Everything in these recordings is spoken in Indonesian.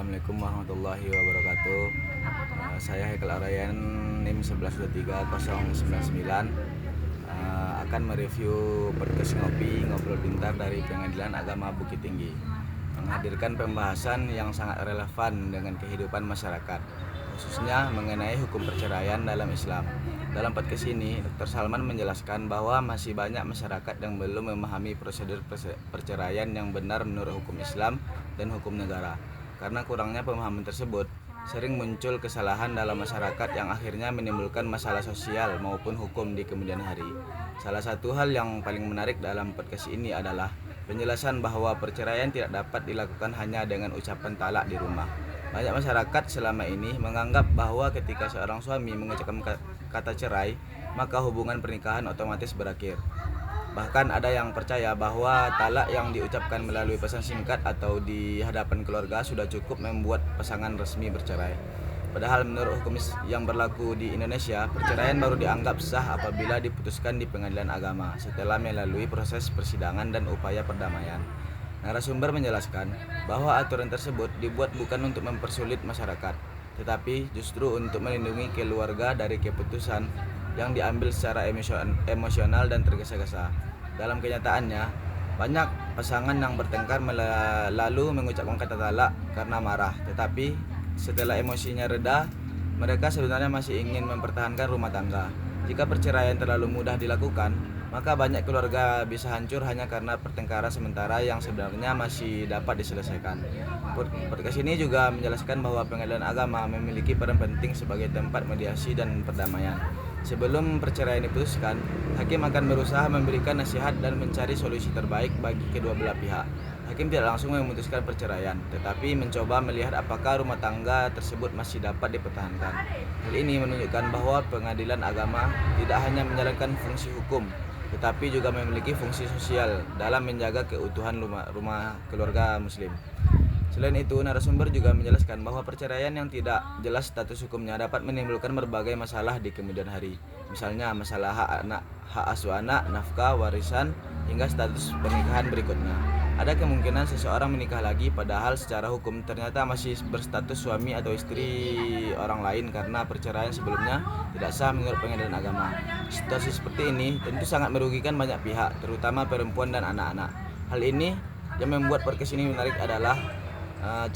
Assalamualaikum warahmatullahi wabarakatuh. Saya Haikal Arayan, NIM 11230999, akan mereview podcast Ngobrol Pintar dari Pengadilan Agama Bukit Tinggi, menghadirkan pembahasan yang sangat relevan dengan kehidupan masyarakat, khususnya mengenai hukum perceraian dalam Islam. Dalam podcast ini, Dr. Salman menjelaskan bahwa masih banyak masyarakat yang belum memahami prosedur perceraian yang benar menurut hukum Islam dan hukum negara. Karena kurangnya pemahaman tersebut, sering muncul kesalahan dalam masyarakat yang akhirnya menimbulkan masalah sosial maupun hukum di kemudian hari. Salah satu hal yang paling menarik dalam podcast ini adalah penjelasan bahwa perceraian tidak dapat dilakukan hanya dengan ucapan talak di rumah. Banyak masyarakat selama ini menganggap bahwa ketika seorang suami mengucapkan kata cerai, maka hubungan pernikahan otomatis berakhir. Bahkan ada yang percaya bahwa talak yang diucapkan melalui pesan singkat atau di hadapan keluarga sudah cukup membuat pasangan resmi bercerai. Padahal menurut hukum yang berlaku di Indonesia, perceraian baru dianggap sah apabila diputuskan di pengadilan agama setelah melalui proses persidangan dan upaya perdamaian. Narasumber menjelaskan bahwa aturan tersebut dibuat bukan untuk mempersulit masyarakat, tetapi justru untuk melindungi keluarga dari keputusan yang diambil secara emosional dan tergesa-gesa. Dalam kenyataannya, banyak pasangan yang bertengkar lalu mengucapkan kata talak karena marah, tetapi setelah emosinya reda, mereka sebenarnya masih ingin mempertahankan rumah tangga. Jika perceraian terlalu mudah dilakukan, maka banyak keluarga bisa hancur hanya karena pertengkaran sementara yang sebenarnya masih dapat diselesaikan. Podcast ini juga menjelaskan bahwa pengadilan agama memiliki peran penting sebagai tempat mediasi dan perdamaian. Sebelum perceraian diputuskan, hakim akan berusaha memberikan nasihat dan mencari solusi terbaik bagi kedua belah pihak. Hakim tidak langsung memutuskan perceraian, tetapi mencoba melihat apakah rumah tangga tersebut masih dapat dipertahankan. Hal ini menunjukkan bahwa pengadilan agama tidak hanya menjalankan fungsi hukum, tetapi juga memiliki fungsi sosial dalam menjaga keutuhan rumah keluarga muslim. Selain itu, narasumber juga menjelaskan bahwa perceraian yang tidak jelas status hukumnya dapat menimbulkan berbagai masalah di kemudian hari. Misalnya masalah hak asuh anak, nafkah, warisan, hingga status pernikahan berikutnya. Ada kemungkinan seseorang menikah lagi padahal secara hukum ternyata masih berstatus suami atau istri orang lain karena perceraian sebelumnya tidak sah menurut pengadilan agama. Situasi seperti ini tentu sangat merugikan banyak pihak, terutama perempuan dan anak-anak. Hal ini yang membuat podcast ini menarik adalah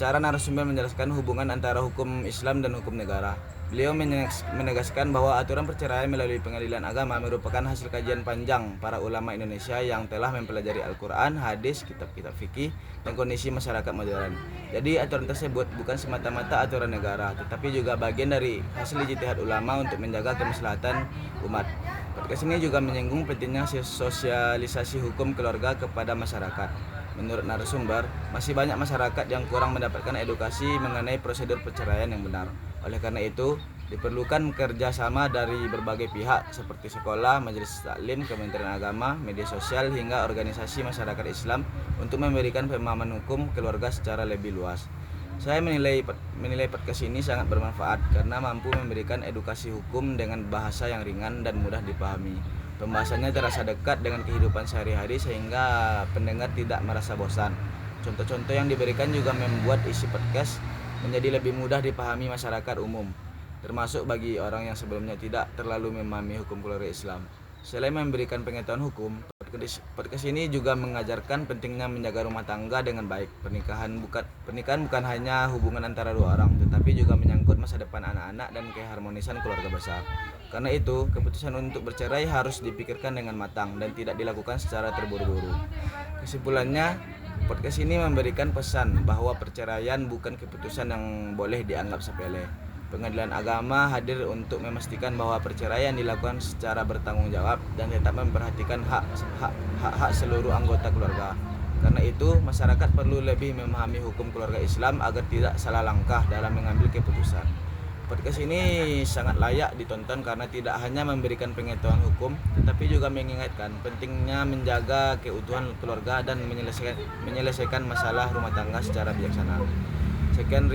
cara narasumber menjelaskan hubungan antara hukum Islam dan hukum negara. Beliau menegaskan bahwa aturan perceraian melalui pengadilan agama merupakan hasil kajian panjang para ulama Indonesia yang telah mempelajari Al-Quran, hadis, kitab-kitab fikih, dan kondisi masyarakat modern. Jadi aturan tersebut bukan semata-mata aturan negara, tetapi juga bagian dari hasil ijtihad ulama untuk menjaga kemaslahatan umat. Podcast ini juga menyinggung pentingnya sosialisasi hukum keluarga kepada masyarakat. Menurut narasumber, masih banyak masyarakat yang kurang mendapatkan edukasi mengenai prosedur perceraian yang benar. Oleh karena itu, diperlukan kerjasama dari berbagai pihak seperti sekolah, majelis taklim, Kementerian Agama, media sosial, hingga organisasi masyarakat Islam untuk memberikan pemahaman hukum keluarga secara lebih luas. Saya menilai podcast ini sangat bermanfaat karena mampu memberikan edukasi hukum dengan bahasa yang ringan dan mudah dipahami. Pembahasannya terasa dekat dengan kehidupan sehari-hari sehingga pendengar tidak merasa bosan. Contoh-contoh yang diberikan juga membuat isi podcast menjadi lebih mudah dipahami masyarakat umum, termasuk bagi orang yang sebelumnya tidak terlalu memahami hukum keluarga Islam. Selain memberikan pengetahuan hukum, podcast ini juga mengajarkan pentingnya menjaga rumah tangga dengan baik. Pernikahan bukan hanya hubungan antara dua orang, tetapi juga menyangkut masa depan anak-anak dan keharmonisan keluarga besar. Karena itu, keputusan untuk bercerai harus dipikirkan dengan matang dan tidak dilakukan secara terburu-buru. Kesimpulannya, podcast ini memberikan pesan bahwa perceraian bukan keputusan yang boleh dianggap sepele. Pengadilan agama hadir untuk memastikan bahwa perceraian dilakukan secara bertanggung jawab dan tetap memperhatikan hak seluruh anggota keluarga. Karena itu, masyarakat perlu lebih memahami hukum keluarga Islam agar tidak salah langkah dalam mengambil keputusan. Podcast ini sangat layak ditonton karena tidak hanya memberikan pengetahuan hukum, tetapi juga mengingatkan pentingnya menjaga keutuhan keluarga dan menyelesaikan masalah rumah tangga secara bijaksana. Sekian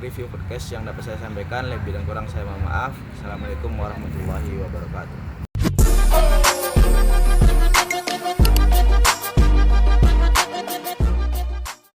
review podcast yang dapat saya sampaikan, lebih dan kurang saya mohon maaf. Assalamualaikum warahmatullahi wabarakatuh.